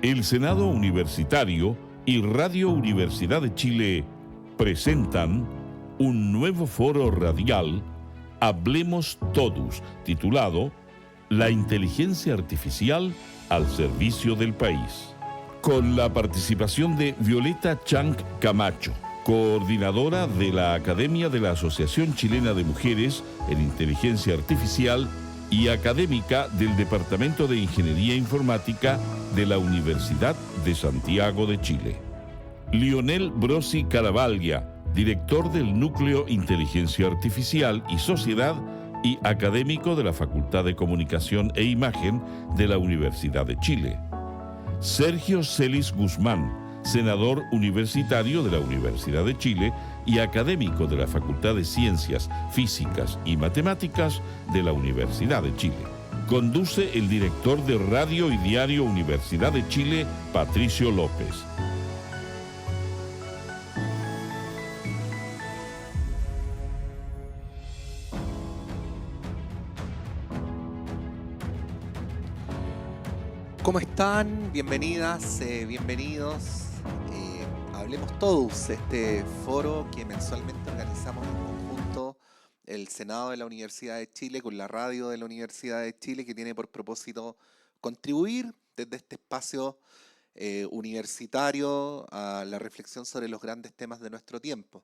El Senado Universitario y Radio Universidad de Chile presentan un nuevo foro radial, Hablemos Todos, titulado La inteligencia artificial al servicio del país, con la participación de Violeta Chang Camacho, coordinadora de la Academia de la Asociación Chilena de Mujeres en Inteligencia Artificial y académica del Departamento de Ingeniería Informática de la Universidad de Santiago de Chile. Lionel Brosi Caravaglia, director del Núcleo Inteligencia Artificial y Sociedad y académico de la Facultad de Comunicación e Imagen de la Universidad de Chile. Sergio Celis Guzmán, senador universitario de la Universidad de Chile y académico de la Facultad de Ciencias Físicas y Matemáticas de la Universidad de Chile. Conduce el director de Radio y Diario Universidad de Chile, Patricio López. ¿Cómo están? Bienvenidas, bienvenidos. Hablemos Todos, este foro que mensualmente organizamos en conjunto el Senado de la Universidad de Chile con la radio de la Universidad de Chile, que tiene por propósito contribuir desde este espacio universitario a la reflexión sobre los grandes temas de nuestro tiempo.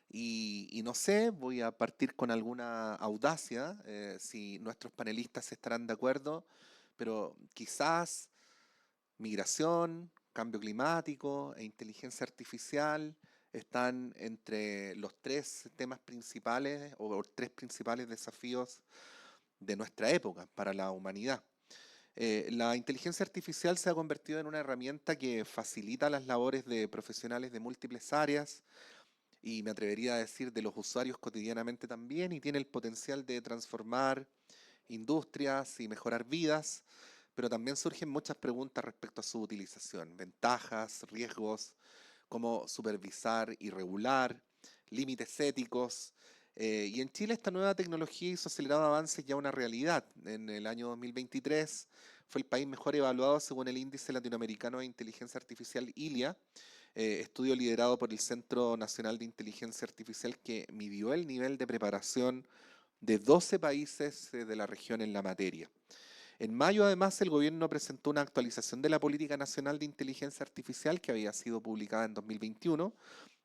Y no sé, voy a partir con alguna audacia, si nuestros panelistas estarán de acuerdo, pero quizás migración, cambio climático e inteligencia artificial están entre los tres temas principales o tres principales desafíos de nuestra época para la humanidad. La inteligencia artificial se ha convertido en una herramienta que facilita las labores de profesionales de múltiples áreas y me atrevería a decir de los usuarios cotidianamente también, y tiene el potencial de transformar industrias y mejorar vidas, pero también surgen muchas preguntas respecto a su utilización, ventajas, riesgos, cómo supervisar y regular, límites éticos. Y en Chile esta nueva tecnología hizo acelerado avances ya una realidad. En el año 2023 fue el país mejor evaluado según el Índice Latinoamericano de Inteligencia Artificial ILIA, estudio liderado por el Centro Nacional de Inteligencia Artificial que midió el nivel de preparación de 12 países de la región en la materia. En mayo, además, el gobierno presentó una actualización de la Política Nacional de Inteligencia Artificial que había sido publicada en 2021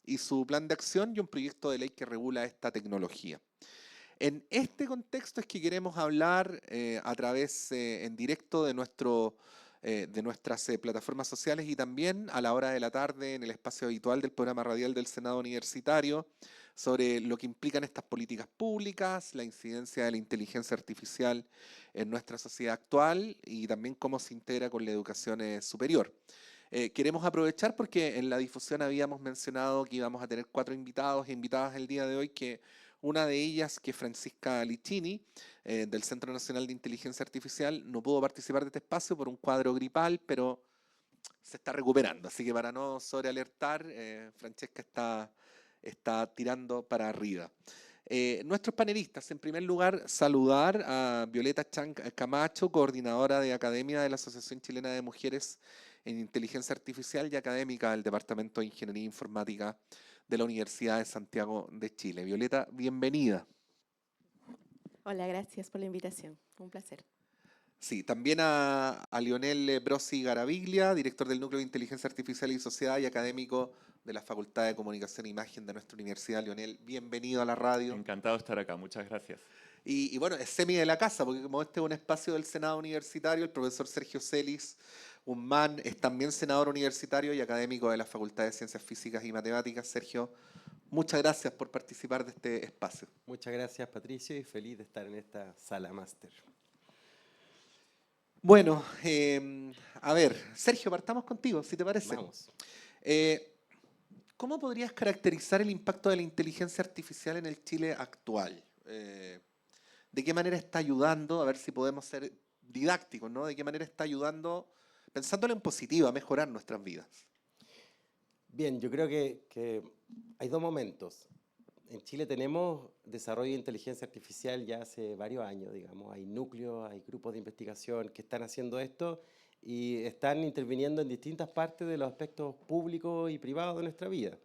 y su plan de acción y un proyecto de ley que regula esta tecnología. En este contexto es que queremos hablar a través en directo de nuestras plataformas sociales y también a la hora de la tarde en el espacio habitual del programa radial del Senado Universitario sobre lo que implican estas políticas públicas, la incidencia de la inteligencia artificial en nuestra sociedad actual y también cómo se integra con la educación superior. Queremos aprovechar porque en la difusión habíamos mencionado que íbamos a tener 4 invitados e invitadas el día de hoy, que una de ellas, que es Francisca Lichini, del Centro Nacional de Inteligencia Artificial, no pudo participar de este espacio por un cuadro gripal, pero se está recuperando. Así que para no sobrealertar, Francesca está tirando para arriba. Nuestros panelistas, en primer lugar, saludar a Violeta Chang Camacho, coordinadora de Academia de la Asociación Chilena de Mujeres en Inteligencia Artificial y académica del Departamento de Ingeniería Informática de la Universidad de Santiago de Chile. Violeta, bienvenida. Hola, gracias por la invitación. Un placer. Sí, también a Lionel Brosi Caravaglia, director del Núcleo de Inteligencia Artificial y Sociedad y académico de la Facultad de Comunicación e Imagen de nuestra universidad. Lionel, bienvenido a la radio. Encantado de estar acá, muchas gracias. Y bueno, es semi de la casa, porque como este es un espacio del Senado Universitario, el profesor Sergio Celis Guzmán es también senador universitario y académico de la Facultad de Ciencias Físicas y Matemáticas. Sergio, muchas gracias por participar de este espacio. Muchas gracias, Patricio, y feliz de estar en esta sala máster. Bueno, a ver, Sergio, partamos contigo, si te parece. Vamos. ¿Cómo podrías caracterizar el impacto de la inteligencia artificial en el Chile actual? ¿De qué manera está ayudando? A ver si podemos ser didácticos, ¿no? ¿De qué manera está ayudando, pensándolo en positivo, a mejorar nuestras vidas? Bien, yo creo que hay dos momentos. En Chile tenemos desarrollo de inteligencia artificial ya hace varios años, digamos. Hay núcleos, hay grupos de investigación que están haciendo esto y están interviniendo en distintas partes de los aspectos públicos y privados de nuestra vida.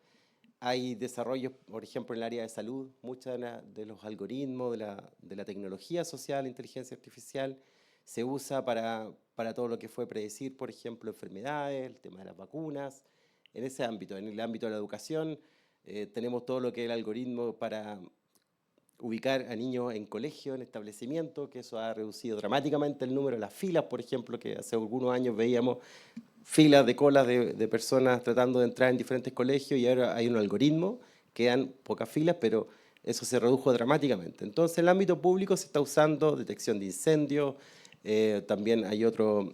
Hay desarrollos, por ejemplo, en el área de salud, muchos de los algoritmos, de la tecnología social, la inteligencia artificial, se usa para todo lo que fue predecir, por ejemplo, enfermedades, el tema de las vacunas. En ese ámbito, en el ámbito de la educación, tenemos todo lo que es el algoritmo para ubicar a niños en colegio, en establecimientos, que eso ha reducido dramáticamente el número de las filas, por ejemplo, que hace algunos años veíamos filas de colas de personas tratando de entrar en diferentes colegios y ahora hay un algoritmo, quedan pocas filas, pero eso se redujo dramáticamente. Entonces, en el ámbito público se está usando detección de incendios, también hay otro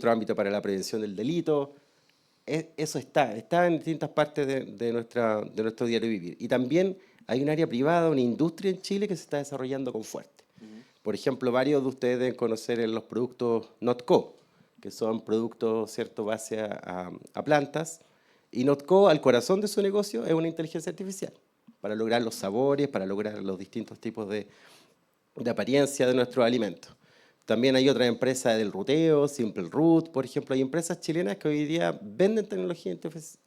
ámbito para la prevención del delito. Eso está en distintas partes de nuestro diario vivir. Y también hay un área privada, una industria en Chile que se está desarrollando con fuerte. Por ejemplo, varios de ustedes deben conocer los productos NotCo, que son productos, ¿cierto?, base a plantas. Y NotCo, al corazón de su negocio, es una inteligencia artificial para lograr los sabores, para lograr los distintos tipos de apariencia de nuestros alimentos. También hay otras empresas del ruteo, Simple Root, por ejemplo. Hay empresas chilenas que hoy día venden tecnología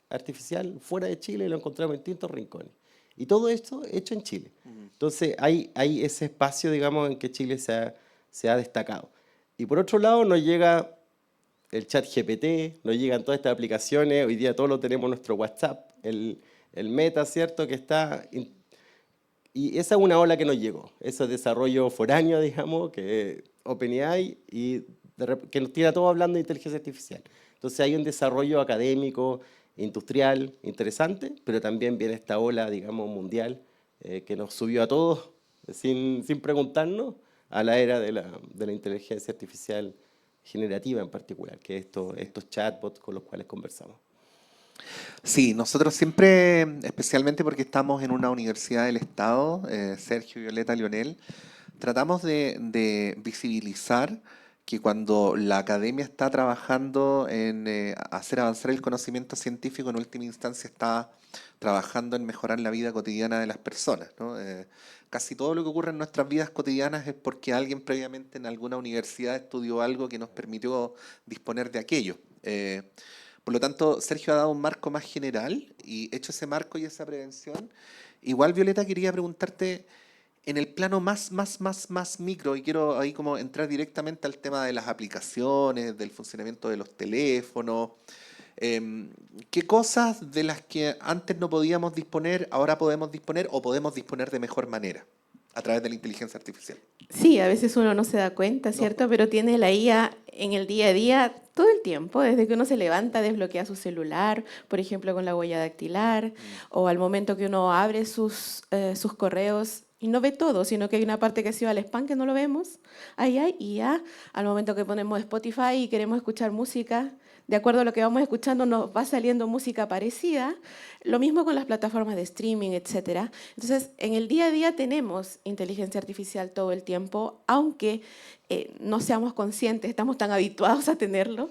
artificial fuera de Chile y lo encontramos en distintos rincones. Y todo esto hecho en Chile. Entonces, hay ese espacio, digamos, en que Chile se ha destacado. Y por otro lado, nos llega el chat GPT, nos llegan todas estas aplicaciones. Hoy día todos lo tenemos en nuestro WhatsApp, el Meta, ¿cierto?, que está... Y esa es una ola que nos llegó, ese desarrollo foráneo, digamos, que OpenAI, y que nos tiene a todos hablando de inteligencia artificial. Entonces hay un desarrollo académico, industrial, interesante, pero también viene esta ola, digamos, mundial, que nos subió a todos, sin preguntarnos, a la era de la inteligencia artificial generativa en particular, que es estos chatbots con los cuales conversamos. Sí, nosotros siempre, especialmente porque estamos en una universidad del Estado, Sergio, Violeta, Lionel, tratamos de visibilizar que cuando la academia está trabajando en hacer avanzar el conocimiento científico, en última instancia está trabajando en mejorar la vida cotidiana de las personas, ¿no? Casi todo lo que ocurre en nuestras vidas cotidianas es porque alguien previamente en alguna universidad estudió algo que nos permitió disponer de aquello. Por lo tanto, Sergio ha dado un marco más general y hecho ese marco y esa prevención. Igual, Violeta, quería preguntarte en el plano más micro, y quiero ahí como entrar directamente al tema de las aplicaciones, del funcionamiento de los teléfonos. ¿Qué cosas de las que antes no podíamos disponer, ahora podemos disponer o podemos disponer de mejor manera a través de la inteligencia artificial? Sí, a veces uno no se da cuenta, ¿cierto? No. Pero tiene la IA en el día a día todo el tiempo, desde que uno se levanta, desbloquea su celular, por ejemplo, con la huella dactilar, o al momento que uno abre sus correos y no ve todo, sino que hay una parte que se va al spam que no lo vemos. Ahí hay IA. Al momento que ponemos Spotify y queremos escuchar música, de acuerdo a lo que vamos escuchando, nos va saliendo música parecida. Lo mismo con las plataformas de streaming, etc. Entonces, en el día a día tenemos inteligencia artificial todo el tiempo, aunque no seamos conscientes, estamos tan habituados a tenerlo,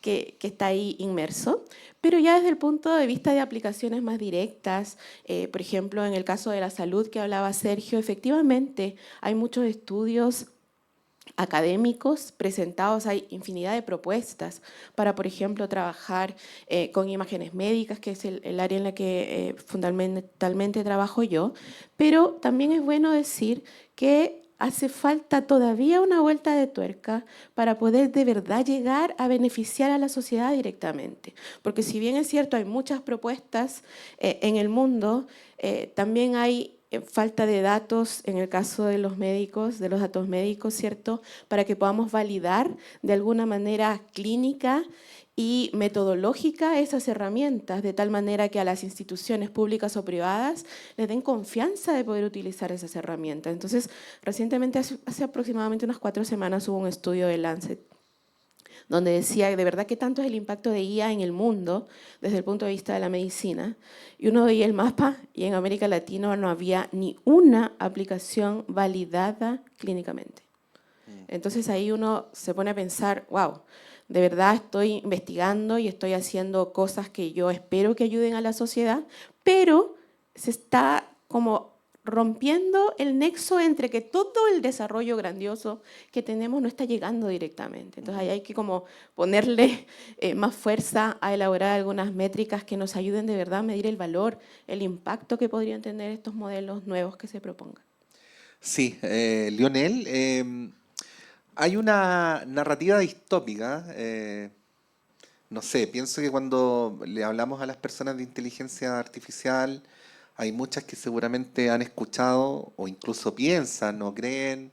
que está ahí inmerso. Pero ya desde el punto de vista de aplicaciones más directas, por ejemplo, en el caso de la salud que hablaba Sergio, efectivamente hay muchos estudios académicos presentados, hay infinidad de propuestas para, por ejemplo, trabajar con imágenes médicas, que es el área en la que fundamentalmente trabajo yo, pero también es bueno decir que hace falta todavía una vuelta de tuerca para poder de verdad llegar a beneficiar a la sociedad directamente. Porque si bien es cierto, hay muchas propuestas en el mundo, también hay falta de datos en el caso de los médicos, de los datos médicos, ¿cierto? Para que podamos validar de alguna manera clínica y metodológica esas herramientas, de tal manera que a las instituciones públicas o privadas les den confianza de poder utilizar esas herramientas. Entonces, recientemente, hace aproximadamente unas 4 semanas, hubo un estudio de Lancet donde decía de verdad qué tanto es el impacto de IA en el mundo desde el punto de vista de la medicina. Y uno veía el mapa y en América Latina no había ni una aplicación validada clínicamente. Entonces ahí uno se pone a pensar, wow, de verdad estoy investigando y estoy haciendo cosas que yo espero que ayuden a la sociedad, pero se está como rompiendo el nexo entre que todo el desarrollo grandioso que tenemos no está llegando directamente. Entonces ahí hay que como ponerle más fuerza a elaborar algunas métricas que nos ayuden de verdad a medir el valor, el impacto que podrían tener estos modelos nuevos que se propongan. Sí, Lionel, hay una narrativa distópica. No sé, pienso que cuando le hablamos a las personas de inteligencia artificial, hay muchas que seguramente han escuchado o incluso piensan o creen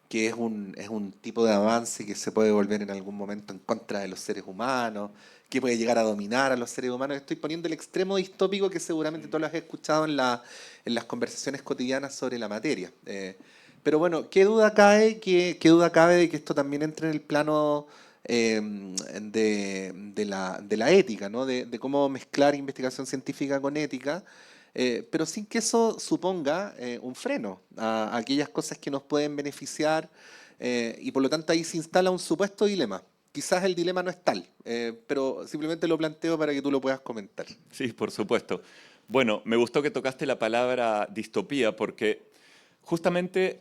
que es un tipo de avance que se puede volver en algún momento en contra de los seres humanos, que puede llegar a dominar a los seres humanos. Estoy poniendo el extremo distópico que seguramente tú lo has escuchado en las conversaciones cotidianas sobre la materia. Pero bueno, qué duda cabe de que esto también entre en el plano de la ética, ¿no? De cómo mezclar investigación científica con ética, pero sin que eso suponga un freno a aquellas cosas que nos pueden beneficiar, y por lo tanto ahí se instala un supuesto dilema. Quizás el dilema no es tal, pero simplemente lo planteo para que tú lo puedas comentar. Sí, por supuesto. Bueno, me gustó que tocaste la palabra distopía porque justamente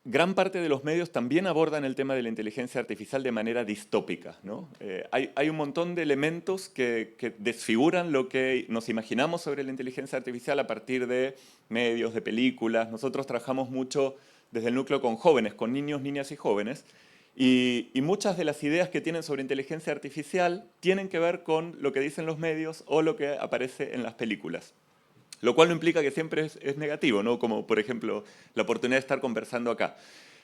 gran parte de los medios también abordan el tema de la inteligencia artificial de manera distópica, ¿no? Hay un montón de elementos que desfiguran lo que nos imaginamos sobre la inteligencia artificial a partir de medios, de películas. Nosotros trabajamos mucho desde el núcleo con jóvenes, con niños, niñas y jóvenes, y muchas de las ideas que tienen sobre inteligencia artificial tienen que ver con lo que dicen los medios o lo que aparece en las películas. Lo cual no implica que siempre es negativo, ¿no? Como por ejemplo la oportunidad de estar conversando acá.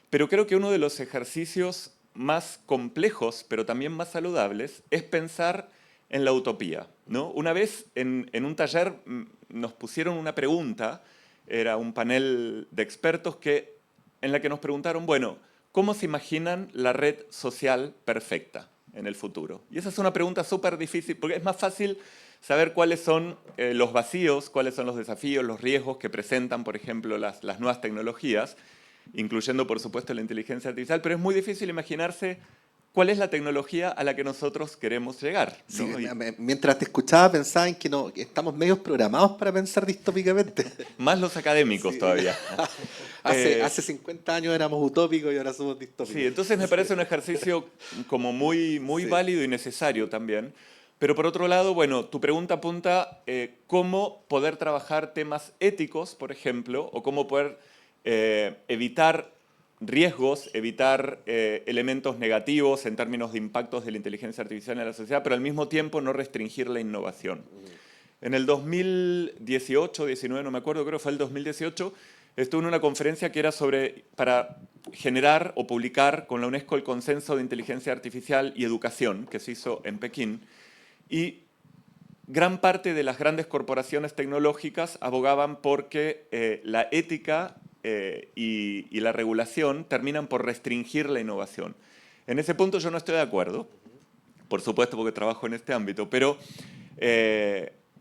Pero creo que uno de los ejercicios más complejos, pero también más saludables, es pensar en la utopía, ¿no? Una vez en un taller nos pusieron una pregunta, era un panel de expertos en la que nos preguntaron, bueno, ¿cómo se imaginan la red social perfecta en el futuro? Y esa es una pregunta súper difícil, porque es más fácil saber cuáles son los vacíos, cuáles son los desafíos, los riesgos que presentan, por ejemplo, las nuevas tecnologías, incluyendo, por supuesto, la inteligencia artificial, pero es muy difícil imaginarse cuál es la tecnología a la que nosotros queremos llegar, ¿no? Sí, mientras te escuchaba pensaba en que no, que estamos medios programados para pensar distópicamente. Más los académicos Sí. todavía. Hace 50 años éramos utópicos y ahora somos distópicos. Sí, entonces me parece un ejercicio como muy Sí. válido y necesario también. Pero por otro lado, bueno, tu pregunta apunta cómo poder trabajar temas éticos, por ejemplo, o cómo poder evitar riesgos, evitar elementos negativos en términos de impactos de la inteligencia artificial en la sociedad, pero al mismo tiempo no restringir la innovación. En el 2018, 19, no me acuerdo, creo que fue el 2018, estuve en una conferencia que era para generar o publicar con la UNESCO el Consenso de Inteligencia Artificial y Educación, que se hizo en Pekín, y gran parte de las grandes corporaciones tecnológicas abogaban porque la ética y la regulación terminan por restringir la innovación. En ese punto yo no estoy de acuerdo, por supuesto porque trabajo en este ámbito, pero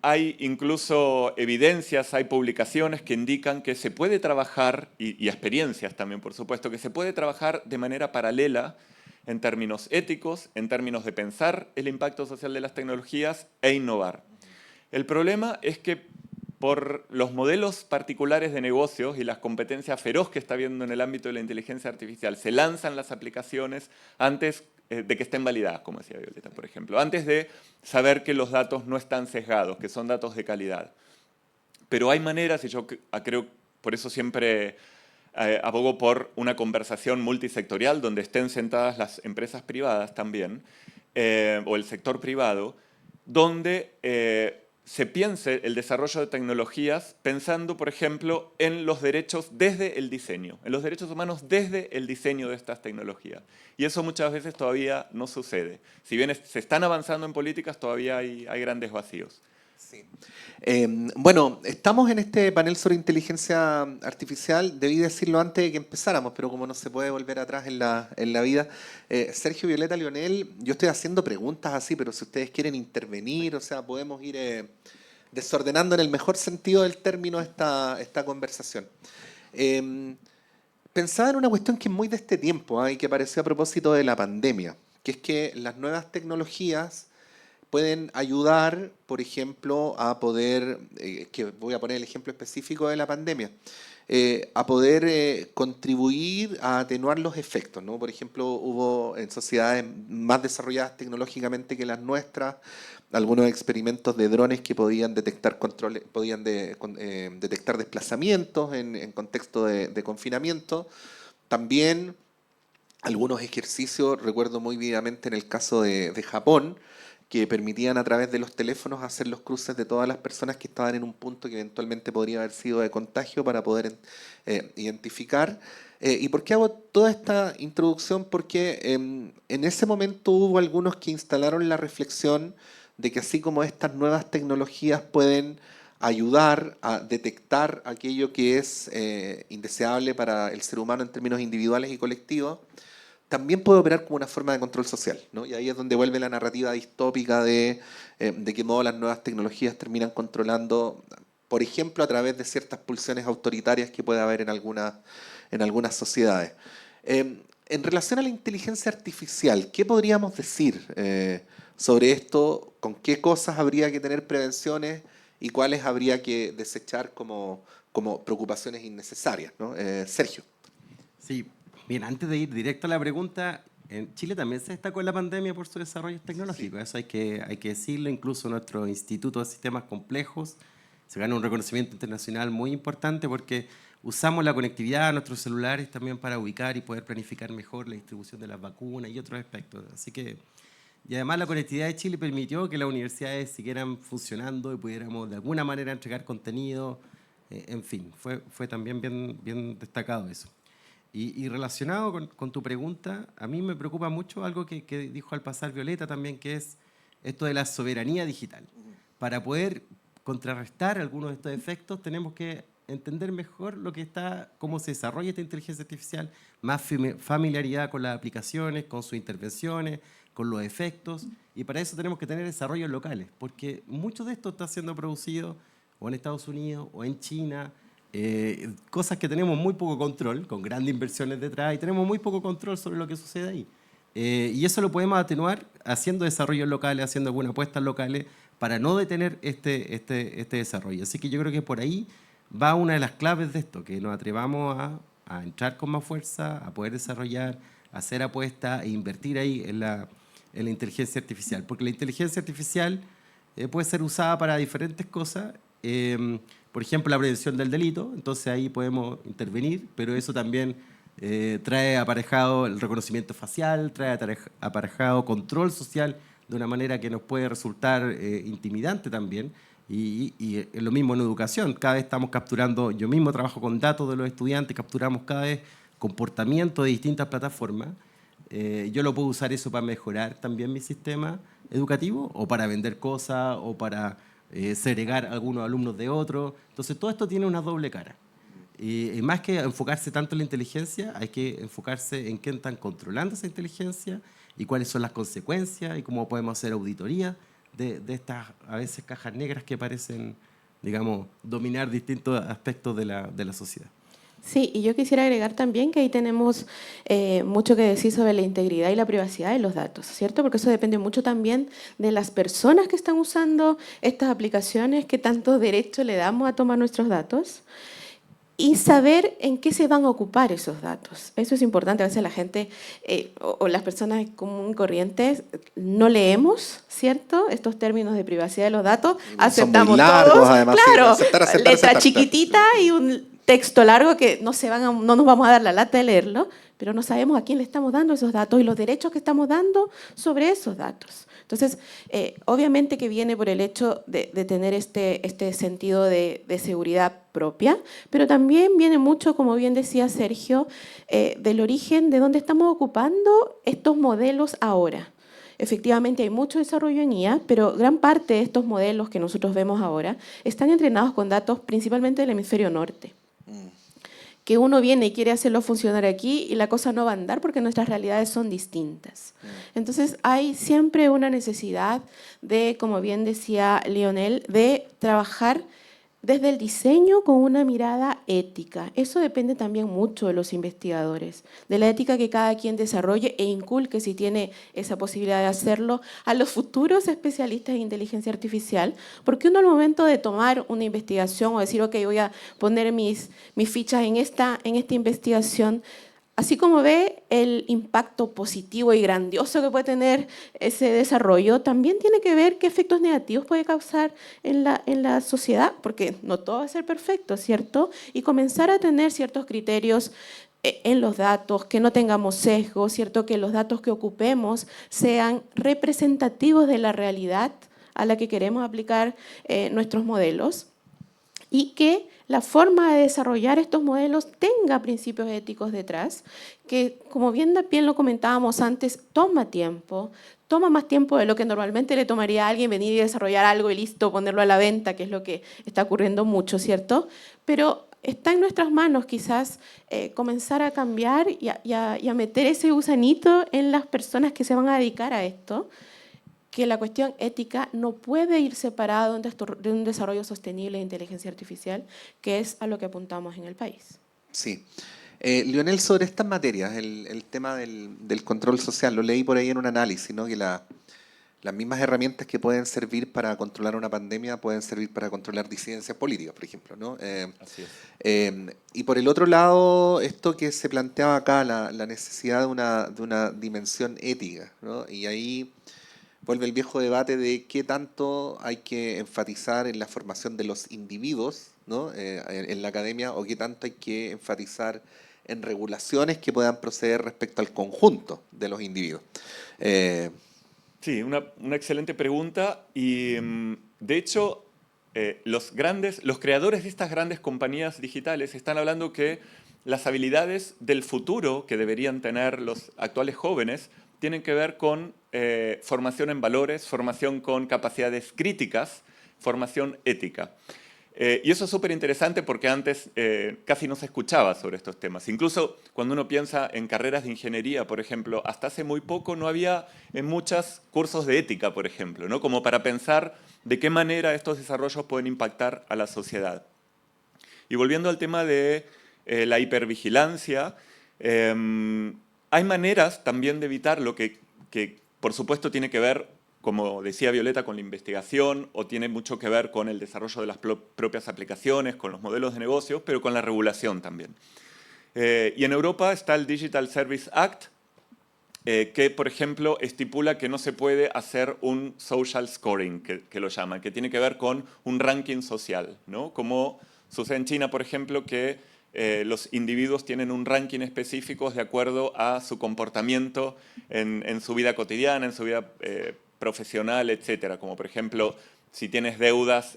hay incluso evidencias, hay publicaciones que indican que se puede trabajar, y experiencias también, por supuesto, que se puede trabajar de manera paralela en términos éticos, en términos de pensar el impacto social de las tecnologías e innovar. El problema es que por los modelos particulares de negocios y las competencias feroz que está habiendo en el ámbito de la inteligencia artificial, se lanzan las aplicaciones antes de que estén validadas, como decía Violeta, por ejemplo, antes de saber que los datos no están sesgados, que son datos de calidad. Pero hay maneras, y yo creo, por eso siempre abogo por una conversación multisectorial donde estén sentadas las empresas privadas también, o el sector privado, donde se piense el desarrollo de tecnologías pensando, por ejemplo, en los derechos desde el diseño, en los derechos humanos desde el diseño de estas tecnologías. Y eso muchas veces todavía no sucede. Si bien se están avanzando en políticas, todavía hay grandes vacíos. Sí. Bueno, estamos en este panel sobre inteligencia artificial. Debí decirlo antes de que empezáramos, pero como no se puede volver atrás en la vida. Sergio, Violeta, Lionel, yo estoy haciendo preguntas así, pero si ustedes quieren intervenir, o sea, podemos ir desordenando en el mejor sentido del término esta conversación. Pensaba en una cuestión que es muy de este tiempo, y que apareció a propósito de la pandemia, que es que las nuevas tecnologías pueden ayudar, por ejemplo, a poder, que voy a poner el ejemplo específico de la pandemia, a poder contribuir a atenuar los efectos, ¿no? Por ejemplo, hubo en sociedades más desarrolladas tecnológicamente que las nuestras algunos experimentos de drones que podían detectar detectar desplazamientos en contexto de confinamiento. También algunos ejercicios, recuerdo muy vivamente en el caso de Japón, que permitían a través de los teléfonos hacer los cruces de todas las personas que estaban en un punto que eventualmente podría haber sido de contagio para poder identificar. ¿Y por qué hago toda esta introducción? Porque en ese momento hubo algunos que instalaron la reflexión de que así como estas nuevas tecnologías pueden ayudar a detectar aquello que es indeseable para el ser humano en términos individuales y colectivos, también puede operar como una forma de control social, ¿no? Y ahí es donde vuelve la narrativa distópica de qué modo las nuevas tecnologías terminan controlando, por ejemplo, a través de ciertas pulsiones autoritarias que puede haber en algunas sociedades. En relación a la inteligencia artificial, ¿qué podríamos decir sobre esto? ¿Con qué cosas habría que tener prevenciones y cuáles habría que desechar como preocupaciones innecesarias, ¿no? Sergio. Sí, bien, antes de ir directo a la pregunta, en Chile también se destacó en la pandemia por sus desarrollos tecnológicos. Eso hay que decirlo. Incluso nuestro Instituto de Sistemas Complejos se gana un reconocimiento internacional muy importante porque usamos la conectividad a nuestros celulares también para ubicar y poder planificar mejor la distribución de las vacunas y otros aspectos. Así que, y además la conectividad de Chile permitió que las universidades siguieran funcionando y pudiéramos de alguna manera entregar contenido. En fin, fue también bien destacado eso. Y relacionado con tu pregunta, a mí me preocupa mucho algo que dijo al pasar Violeta también, que es esto de la soberanía digital. Para poder contrarrestar algunos de estos efectos, tenemos que entender mejor cómo se desarrolla esta inteligencia artificial, más familiaridad con las aplicaciones, con sus intervenciones, con los efectos, y para eso tenemos que tener desarrollos locales, porque mucho de esto está siendo producido o en Estados Unidos o en China, cosas que tenemos muy poco control, con grandes inversiones detrás, y tenemos muy poco control sobre lo que sucede ahí. Y eso lo podemos atenuar haciendo desarrollos locales, haciendo algunas apuestas locales, para no detener este desarrollo. Así que yo creo que por ahí va una de las claves de esto, que nos atrevamos a entrar con más fuerza, a poder desarrollar, hacer apuestas e invertir ahí en la inteligencia artificial. Porque la inteligencia artificial puede ser usada para diferentes cosas. Por ejemplo, la prevención del delito, entonces ahí podemos intervenir, pero eso también trae aparejado el reconocimiento facial, trae aparejado control social de una manera que nos puede resultar intimidante también. Y lo mismo en educación, cada vez estamos capturando, yo mismo trabajo con datos de los estudiantes, capturamos cada vez comportamiento de distintas plataformas. Yo lo puedo usar eso para mejorar también mi sistema educativo, o para vender cosas, o para segregar a algunos alumnos de otros. Entonces todo esto tiene una doble cara. Y más que enfocarse tanto en la inteligencia, hay que enfocarse en quién están controlando esa inteligencia y cuáles son las consecuencias y cómo podemos hacer auditoría de estas a veces cajas negras que parecen, digamos, dominar distintos aspectos de la sociedad. Sí, y yo quisiera agregar también que ahí tenemos mucho que decir sobre la integridad y la privacidad de los datos, ¿cierto? Porque eso depende mucho también de las personas que están usando estas aplicaciones, qué tanto derecho le damos a tomar nuestros datos y saber en qué se van a ocupar esos datos. Eso es importante. A veces la gente o las personas común y corrientes no leemos, ¿cierto?, estos términos de privacidad de los datos. Aceptamos muy largos, todos. además, Claro, sí, aceptar, letra chiquitita y un texto largo que no nos vamos a dar la lata de leerlo, pero no sabemos a quién le estamos dando esos datos y los derechos que estamos dando sobre esos datos. Entonces, obviamente que viene por el hecho de tener este sentido de seguridad propia, pero también viene mucho, como bien decía Sergio, del origen de dónde estamos ocupando estos modelos ahora. Efectivamente hay mucho desarrollo en IA, pero gran parte de estos modelos que nosotros vemos ahora están entrenados con datos principalmente del hemisferio norte. Que uno viene y quiere hacerlo funcionar aquí y la cosa no va a andar porque nuestras realidades son distintas. Entonces hay siempre una necesidad de, como bien decía Lionel, de trabajar desde el diseño con una mirada ética. Eso depende también mucho de los investigadores, de la ética que cada quien desarrolle e inculque, si tiene esa posibilidad de hacerlo, a los futuros especialistas en inteligencia artificial, porque uno al momento de tomar una investigación o decir, ok, voy a poner mis fichas en esta investigación, así como ve el impacto positivo y grandioso que puede tener ese desarrollo, también tiene que ver qué efectos negativos puede causar en la sociedad, porque no todo va a ser perfecto, ¿cierto? Y comenzar a tener ciertos criterios en los datos, que no tengamos sesgo, ¿cierto? Que los datos que ocupemos sean representativos de la realidad a la que queremos aplicar nuestros modelos, y que la forma de desarrollar estos modelos tenga principios éticos detrás, que como bien lo comentábamos antes, toma tiempo, toma más tiempo de lo que normalmente le tomaría a alguien venir y desarrollar algo y listo, ponerlo a la venta, que es lo que está ocurriendo mucho, ¿cierto? Pero está en nuestras manos quizás comenzar a cambiar y a meter ese gusanito en las personas que se van a dedicar a esto, que la cuestión ética no puede ir separado de un desarrollo sostenible de inteligencia artificial, que es a lo que apuntamos en el país. Sí. Lionel, sobre estas materias, el tema del control social, lo leí por ahí en un análisis, ¿no? Que las mismas herramientas que pueden servir para controlar una pandemia pueden servir para controlar disidencias políticas, por ejemplo, ¿no? Así es. Y por el otro lado, esto que se planteaba acá, la necesidad de una dimensión ética, ¿no? Y ahí vuelve el viejo debate de qué tanto hay que enfatizar en la formación de los individuos, ¿no? En la academia, o qué tanto hay que enfatizar en regulaciones que puedan proceder respecto al conjunto de los individuos. Sí, una excelente pregunta y de hecho los creadores de estas grandes compañías digitales están hablando que las habilidades del futuro que deberían tener los actuales jóvenes tienen que ver con formación en valores, formación con capacidades críticas, formación ética. Y eso es súper interesante porque antes casi no se escuchaba sobre estos temas. Incluso cuando uno piensa en carreras de ingeniería, por ejemplo, hasta hace muy poco no había en muchos cursos de ética, por ejemplo, ¿no? Como para pensar de qué manera estos desarrollos pueden impactar a la sociedad. Y volviendo al tema de la hipervigilancia, hay maneras también de evitar lo que por supuesto tiene que ver, como decía Violeta, con la investigación o tiene mucho que ver con el desarrollo de las propias aplicaciones, con los modelos de negocios, pero con la regulación también. Y en Europa está el Digital Service Act, que, por ejemplo, estipula que no se puede hacer un social scoring, que lo llaman, que tiene que ver con un ranking social, ¿no? Como sucede en China, por ejemplo, que los individuos tienen un ranking específico de acuerdo a su comportamiento en su vida cotidiana, en su vida profesional, etcétera. Como por ejemplo, si tienes deudas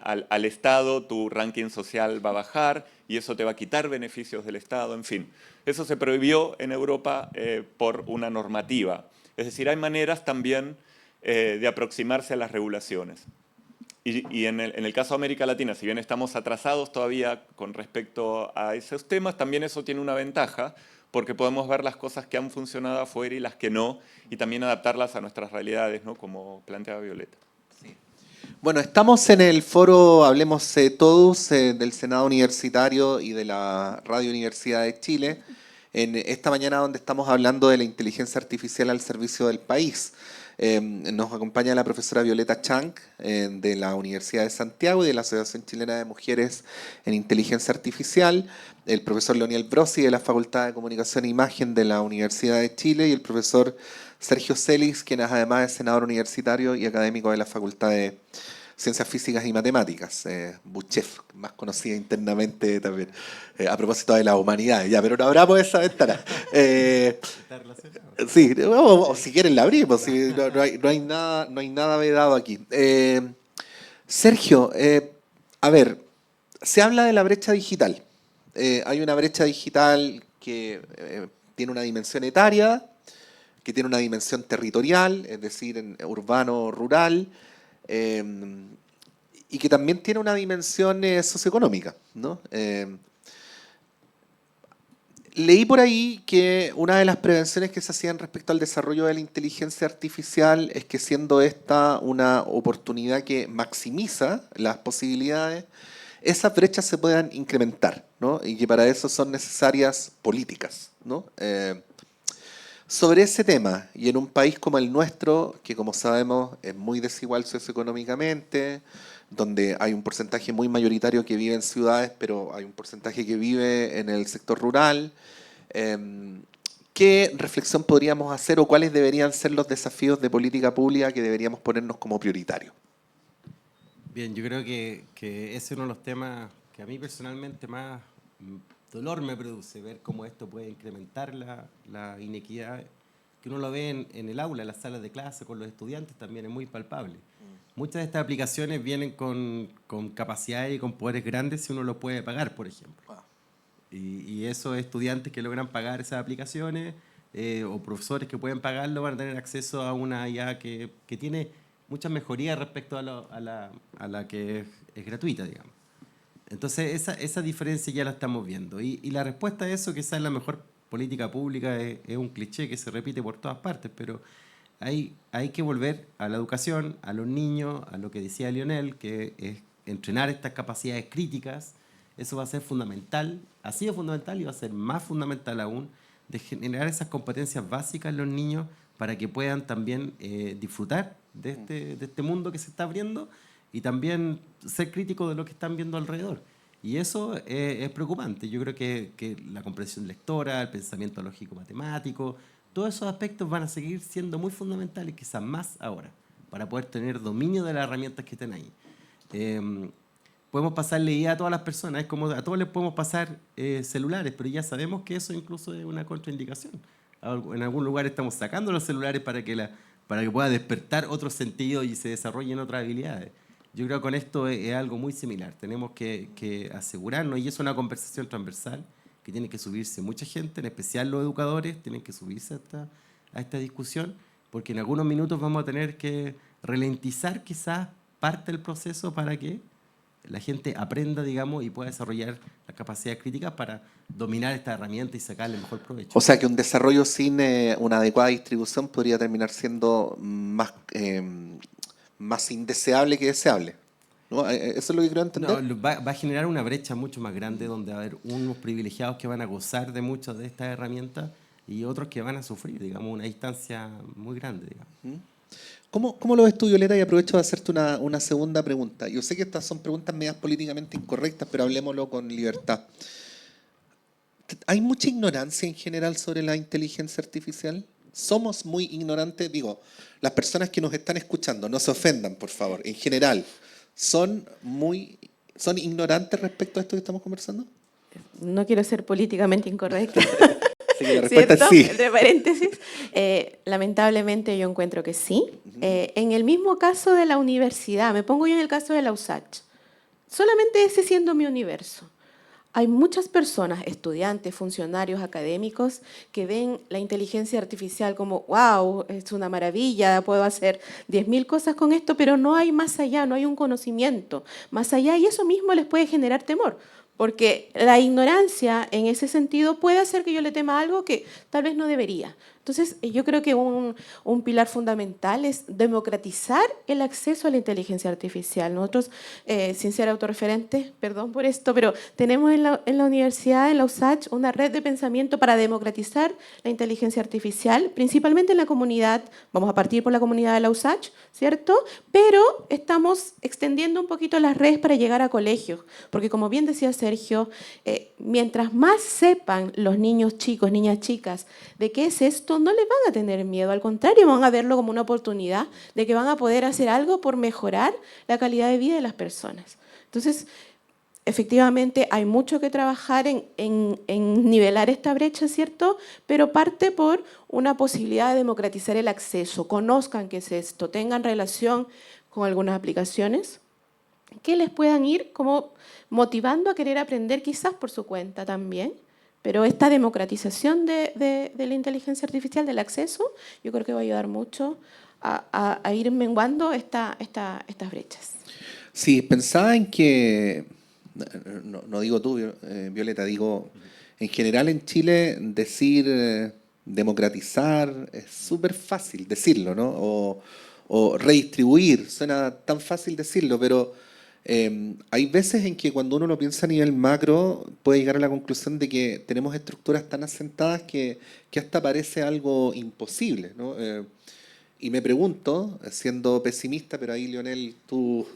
al Estado, tu ranking social va a bajar y eso te va a quitar beneficios del Estado, en fin. Eso se prohibió en Europa por una normativa. Es decir, hay maneras también de aproximarse a las regulaciones. Y en el caso de América Latina, si bien estamos atrasados todavía con respecto a esos temas, también eso tiene una ventaja, porque podemos ver las cosas que han funcionado afuera y las que no, y también adaptarlas a nuestras realidades, ¿no? Como planteaba Violeta. Sí. Bueno, estamos en el foro Hablemos Todos del Senado Universitario y de la Radio Universidad de Chile, en esta mañana donde estamos hablando de la inteligencia artificial al servicio del país. Nos acompaña la profesora Violeta Chang de la Universidad de Santiago y de la Asociación Chilena de Mujeres en Inteligencia Artificial, el profesor Leonel Brosi de la Facultad de Comunicación e Imagen de la Universidad de Chile y el profesor Sergio Celis, quien además es senador universitario y académico de la Facultad de Ciencias Físicas y Matemáticas, Buchef, más conocida internamente también, a propósito de la humanidad, ya, pero no abramos esa ventana. Sí, o si quieren la abrimos, si no hay nada vedado aquí. Sergio, a ver, se habla de la brecha digital. Hay una brecha digital que tiene una dimensión etaria, que tiene una dimensión territorial, es decir, en urbano, rural, y que también tiene una dimensión socioeconómica, ¿no? Leí por ahí que una de las prevenciones que se hacían respecto al desarrollo de la inteligencia artificial es que, siendo esta una oportunidad que maximiza las posibilidades, esas brechas se puedan incrementar, ¿no? Y que para eso son necesarias políticas, ¿no? Sobre ese tema, y en un país como el nuestro, que como sabemos es muy desigual socioeconómicamente, donde hay un porcentaje muy mayoritario que vive en ciudades, pero hay un porcentaje que vive en el sector rural, ¿qué reflexión podríamos hacer o cuáles deberían ser los desafíos de política pública que deberíamos ponernos como prioritarios? Bien, yo creo que ese es uno de los temas que a mí personalmente más dolor me produce, ver cómo esto puede incrementar la inequidad, que uno lo ve en el aula, en las salas de clase, con los estudiantes también, es muy palpable. Muchas de estas aplicaciones vienen con capacidades y con poderes grandes si uno lo puede pagar, por ejemplo. Y esos estudiantes que logran pagar esas aplicaciones o profesores que pueden pagarlo van a tener acceso a una IA que tiene muchas mejorías respecto a la que es gratuita, digamos. Entonces, esa diferencia ya la estamos viendo. Y la respuesta a eso, quizás la mejor política pública, es un cliché que se repite por todas partes, pero hay que volver a la educación, a los niños, a lo que decía Lionel, que es entrenar estas capacidades críticas. Eso va a ser fundamental, ha sido fundamental y va a ser más fundamental aún, de generar esas competencias básicas en los niños para que puedan también disfrutar de este mundo que se está abriendo y también ser críticos de lo que están viendo alrededor. Y eso es preocupante. Yo creo que la comprensión lectora, el pensamiento lógico-matemático, todos esos aspectos van a seguir siendo muy fundamentales, quizás más ahora, para poder tener dominio de las herramientas que estén ahí. Podemos pasarle IA a todas las personas, es como a todos les podemos pasar celulares, pero ya sabemos que eso incluso es una contraindicación. En algún lugar estamos sacando los celulares para que pueda despertar otros sentidos y se desarrollen otras habilidades. Yo creo que con esto es algo muy similar. Tenemos que asegurarnos, y es una conversación transversal, que tiene que subirse mucha gente, en especial los educadores, tienen que subirse a esta discusión, porque en algunos minutos vamos a tener que ralentizar quizás parte del proceso para que la gente aprenda, digamos, y pueda desarrollar las capacidades críticas para dominar esta herramienta y sacarle el mejor provecho. O sea que un desarrollo sin una adecuada distribución podría terminar siendo más indeseable que deseable, ¿no? Eso es lo que creo entender. No, va a generar una brecha mucho más grande donde va a haber unos privilegiados que van a gozar de muchas de estas herramientas y otros que van a sufrir, digamos, una distancia muy grande, digamos. ¿Cómo lo ves tú, Violeta? Y aprovecho de hacerte una segunda pregunta. Yo sé que estas son preguntas medias políticamente incorrectas, pero hablemoslo con libertad. ¿Hay mucha ignorancia en general sobre la inteligencia artificial? ¿Somos muy ignorantes? Digo, las personas que nos están escuchando, no se ofendan, por favor. En general, ¿son ignorantes respecto a esto que estamos conversando? No quiero ser políticamente incorrecta. Así que la respuesta es sí. Entre paréntesis, lamentablemente yo encuentro que sí. En el mismo caso de la universidad, me pongo yo en el caso de la USACH, solamente ese siendo mi universo. Hay muchas personas, estudiantes, funcionarios, académicos, que ven la inteligencia artificial como, wow, es una maravilla, puedo hacer 10.000 cosas con esto, pero no hay más allá, no hay un conocimiento más allá, y eso mismo les puede generar temor. Porque la ignorancia en ese sentido puede hacer que yo le tema algo que tal vez no debería. Entonces, yo creo que un pilar fundamental es democratizar el acceso a la inteligencia artificial. Nosotros, sin ser autorreferentes, perdón por esto, pero tenemos en la universidad, en la USACH, una red de pensamiento para democratizar la inteligencia artificial, principalmente en la comunidad. Vamos a partir por la comunidad de la USACH, ¿cierto? Pero estamos extendiendo un poquito las redes para llegar a colegios, porque como bien decía Sergio, mientras más sepan los niños chicos, niñas chicas, de qué es esto, no les van a tener miedo, al contrario, van a verlo como una oportunidad de que van a poder hacer algo por mejorar la calidad de vida de las personas. Entonces, efectivamente, hay mucho que trabajar en nivelar esta brecha, ¿cierto? Pero parte por una posibilidad de democratizar el acceso, conozcan qué es esto, tengan relación con algunas aplicaciones que les puedan ir como motivando a querer aprender quizás por su cuenta también. Pero esta democratización de la inteligencia artificial, del acceso, yo creo que va a ayudar mucho a ir menguando estas brechas. Sí, pensaba en que, no digo tú, Violeta, digo, en general en Chile decir democratizar es súper fácil decirlo, ¿no? O redistribuir, suena tan fácil decirlo, pero Hay veces en que cuando uno lo piensa a nivel macro puede llegar a la conclusión de que tenemos estructuras tan asentadas que hasta parece algo imposible, ¿no? Y me pregunto, siendo pesimista, pero ahí Lionel, tú,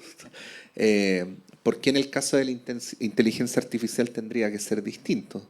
¿por qué en el caso de la inteligencia artificial tendría que ser distinto?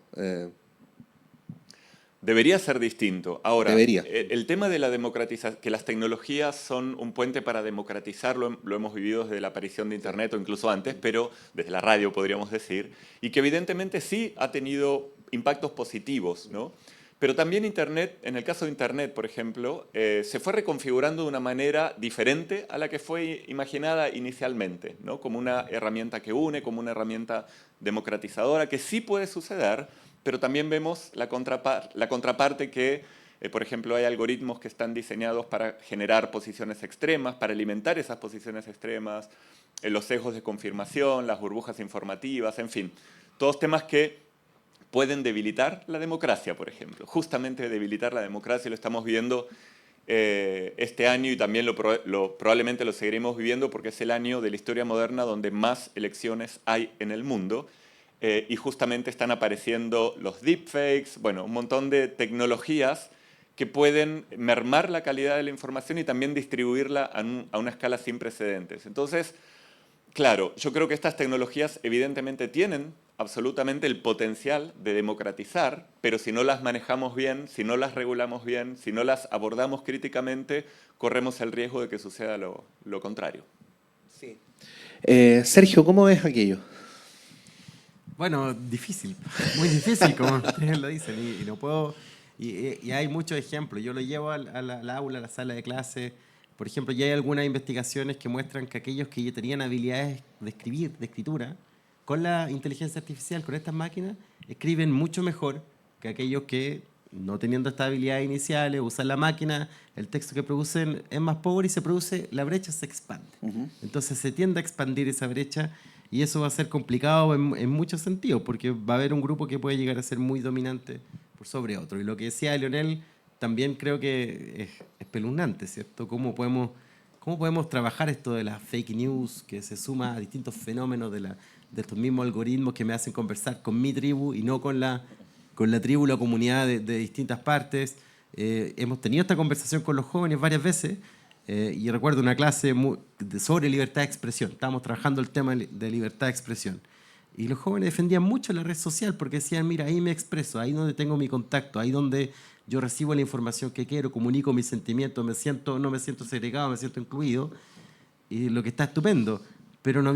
Debería ser distinto. Ahora, Debería. el tema de la democratización, que las tecnologías son un puente para democratizarlo, lo hemos vivido desde la aparición de Internet o incluso antes, pero desde la radio podríamos decir, y que evidentemente sí ha tenido impactos positivos, ¿no? Pero también Internet, en el caso de Internet, por ejemplo, se fue reconfigurando de una manera diferente a la que fue imaginada inicialmente, ¿no? Como una herramienta que une, como una herramienta democratizadora, que sí puede suceder, pero también vemos la contraparte que, por ejemplo, hay algoritmos que están diseñados para generar posiciones extremas, para alimentar esas posiciones extremas, los sesgos de confirmación, las burbujas informativas, en fin, todos temas que pueden debilitar la democracia, por ejemplo. Justamente debilitar la democracia lo estamos viendo este año y también probablemente lo seguiremos viviendo porque es el año de la historia moderna donde más elecciones hay en el mundo. Y justamente están apareciendo los deepfakes, bueno, un montón de tecnologías que pueden mermar la calidad de la información y también distribuirla a una escala sin precedentes. Entonces, claro, yo creo que estas tecnologías evidentemente tienen absolutamente el potencial de democratizar, pero si no las manejamos bien, si no las regulamos bien, si no las abordamos críticamente, corremos el riesgo de que suceda lo contrario. Sí. Sergio, ¿cómo ves aquello? Bueno, difícil, muy difícil, como ustedes lo dicen, y no puedo... Y hay muchos ejemplos. Yo lo llevo al aula, a la sala de clase. Por ejemplo, ya hay algunas investigaciones que muestran que aquellos que ya tenían habilidades de escribir, de escritura, con la inteligencia artificial, con estas máquinas, escriben mucho mejor que aquellos que, no teniendo estas habilidades iniciales, usan la máquina, el texto que producen es más pobre y la brecha se expande. Entonces se tiende a expandir esa brecha y eso va a ser complicado en muchos sentidos, porque va a haber un grupo que puede llegar a ser muy dominante por sobre otro. Y lo que decía Lionel también creo que es espeluznante, ¿cierto? ¿Cómo podemos trabajar esto de las fake news que se suma a distintos fenómenos de estos mismos algoritmos que me hacen conversar con mi tribu y no con la tribu, la comunidad de distintas partes? Hemos tenido esta conversación con los jóvenes varias veces y recuerdo una clase sobre libertad de expresión. Estábamos trabajando el tema de libertad de expresión. Y los jóvenes defendían mucho la red social porque decían, mira, ahí me expreso, ahí donde tengo mi contacto, ahí donde yo recibo la información que quiero, comunico mis sentimientos, no me siento segregado, me siento incluido. Y lo que está estupendo. Pero no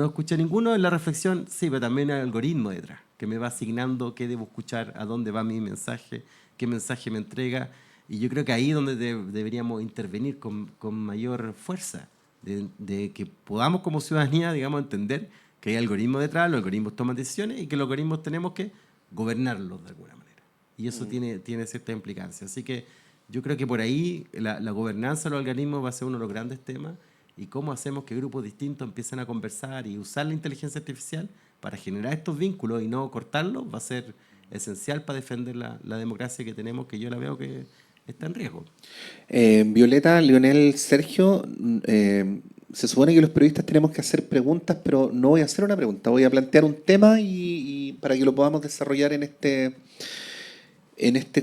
escuché ninguno en la reflexión, sí, pero también hay algoritmo detrás, que me va asignando qué debo escuchar, a dónde va mi mensaje, qué mensaje me entrega. Y yo creo que ahí es donde deberíamos intervenir con mayor fuerza, de que podamos como ciudadanía, digamos, entender que hay algoritmos detrás, los algoritmos toman decisiones y que los algoritmos tenemos que gobernarlos de alguna manera. Y eso tiene cierta implicancia. Así que yo creo que por ahí la gobernanza de los algoritmos va a ser uno de los grandes temas y cómo hacemos que grupos distintos empiecen a conversar y usar la inteligencia artificial para generar estos vínculos y no cortarlos va a ser esencial para defender la democracia que tenemos, que yo la veo que está en riesgo. Violeta, Lionel, Sergio, se supone que los periodistas tenemos que hacer preguntas, pero no voy a hacer una pregunta, voy a plantear un tema y para que lo podamos desarrollar en este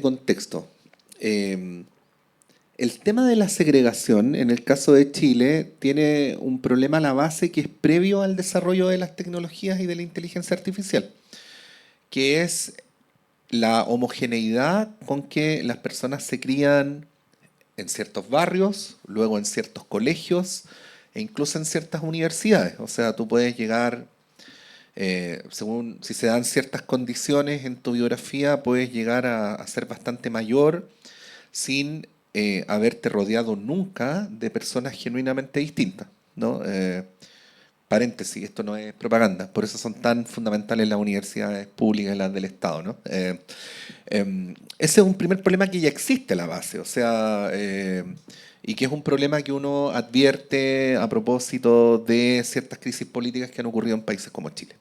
contexto. El tema de la segregación, en el caso de Chile, tiene un problema a la base que es previo al desarrollo de las tecnologías y de la inteligencia artificial, que es la homogeneidad con que las personas se crían en ciertos barrios, luego en ciertos colegios e incluso en ciertas universidades. O sea, tú puedes llegar, según si se dan ciertas condiciones en tu biografía, puedes llegar a ser bastante mayor sin haberte rodeado nunca de personas genuinamente distintas, ¿no? Paréntesis, esto no es propaganda, por eso son tan fundamentales las universidades públicas y las del Estado, ¿no? Ese es un primer problema que ya existe a la base, o sea, y que es un problema que uno advierte a propósito de ciertas crisis políticas que han ocurrido en países como Chile.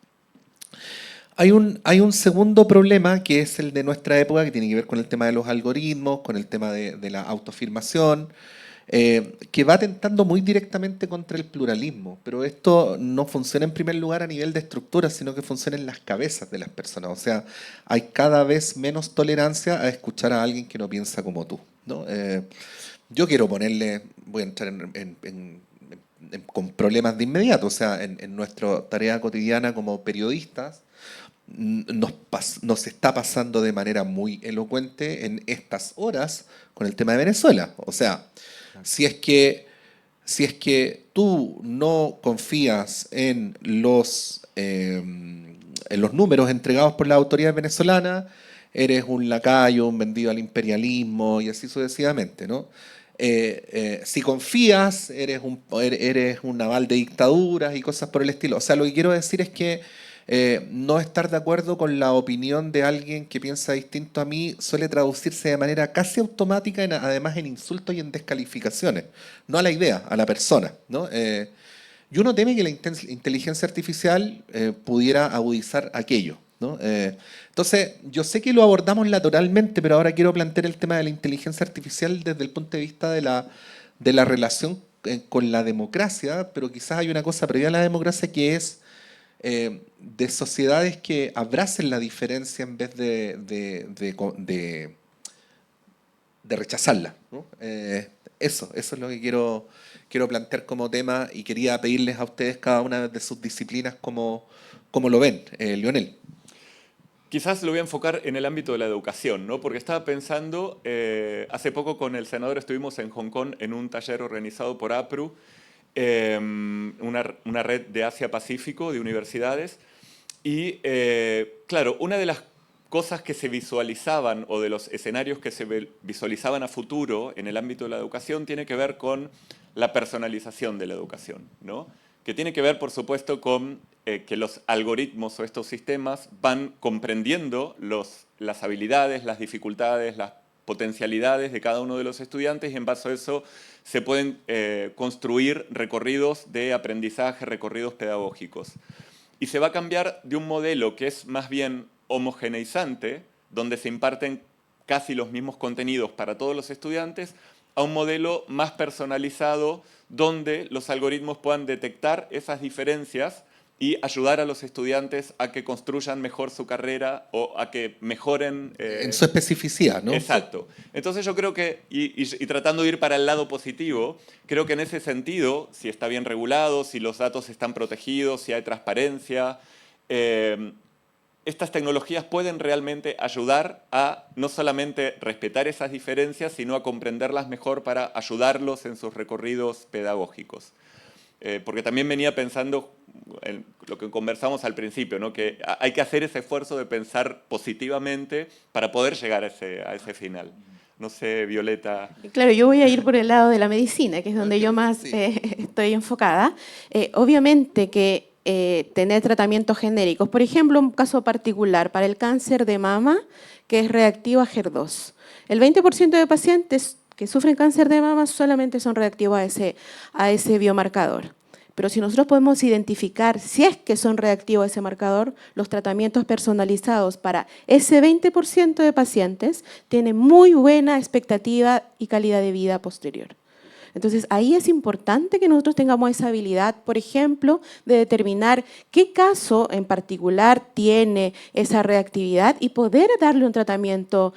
Hay un segundo problema que es el de nuestra época, que tiene que ver con el tema de los algoritmos, con el tema de la autoafirmación, que va atentando muy directamente contra el pluralismo, pero esto no funciona en primer lugar a nivel de estructura, sino que funciona en las cabezas de las personas. O sea, hay cada vez menos tolerancia a escuchar a alguien que no piensa como tú, ¿no? Yo quiero ponerle, voy a entrar con problemas de inmediato, o sea, en nuestra tarea cotidiana como periodistas, nos está pasando de manera muy elocuente en estas horas con el tema de Venezuela. O sea, si es que tú no confías en los números entregados por las autoridades venezolanas, eres un lacayo, un vendido al imperialismo y así sucesivamente, ¿no? Si confías, eres un naval de dictaduras y cosas por el estilo. O sea, lo que quiero decir es que no estar de acuerdo con la opinión de alguien que piensa distinto a mí suele traducirse de manera casi automática, además en insultos y en descalificaciones. No a la idea, a la persona, ¿no? Y uno teme que la inteligencia artificial pudiera agudizar aquello, ¿no? Entonces, yo sé que lo abordamos lateralmente, pero ahora quiero plantear el tema de la inteligencia artificial desde el punto de vista de la relación con la democracia, pero quizás hay una cosa previa a la democracia que es de sociedades que abracen la diferencia en vez de rechazarla, ¿no? Eso es lo que quiero plantear como tema y quería pedirles a ustedes cada una de sus disciplinas cómo lo ven, Lionel. Quizás lo voy a enfocar en el ámbito de la educación, ¿no? Porque estaba pensando, hace poco con el senador estuvimos en Hong Kong en un taller organizado por APRU, una red de Asia-Pacífico de universidades. Y claro, una de las cosas que se visualizaban o de los escenarios que se visualizaban a futuro en el ámbito de la educación tiene que ver con la personalización de la educación, ¿no? Que tiene que ver, por supuesto, con que los algoritmos o estos sistemas van comprendiendo las habilidades, las dificultades, las potencialidades de cada uno de los estudiantes y en base a eso se pueden construir recorridos de aprendizaje, recorridos pedagógicos. Y se va a cambiar de un modelo que es más bien homogeneizante, donde se imparten casi los mismos contenidos para todos los estudiantes, a un modelo más personalizado, donde los algoritmos puedan detectar esas diferencias y ayudar a los estudiantes a que construyan mejor su carrera o a que mejoren... en su especificidad, ¿no? Exacto. Entonces yo creo que, y tratando de ir para el lado positivo, creo que en ese sentido, si está bien regulado, si los datos están protegidos, si hay transparencia, estas tecnologías pueden realmente ayudar a no solamente respetar esas diferencias, sino a comprenderlas mejor para ayudarlos en sus recorridos pedagógicos. Porque también venía pensando en lo que conversamos al principio, ¿no? Que hay que hacer ese esfuerzo de pensar positivamente para poder llegar a ese final. No sé, Violeta. Claro, yo voy a ir por el lado de la medicina, que es donde yo más estoy enfocada. Obviamente que tener tratamientos genéricos, por ejemplo, un caso particular para el cáncer de mama, que es reactivo a HER2. El 20% de pacientes que sufren cáncer de mama solamente son reactivos a ese biomarcador. Pero si nosotros podemos identificar si es que son reactivos a ese marcador, los tratamientos personalizados para ese 20% de pacientes tienen muy buena expectativa y calidad de vida posterior. Entonces, ahí es importante que nosotros tengamos esa habilidad, por ejemplo, de determinar qué caso en particular tiene esa reactividad y poder darle un tratamiento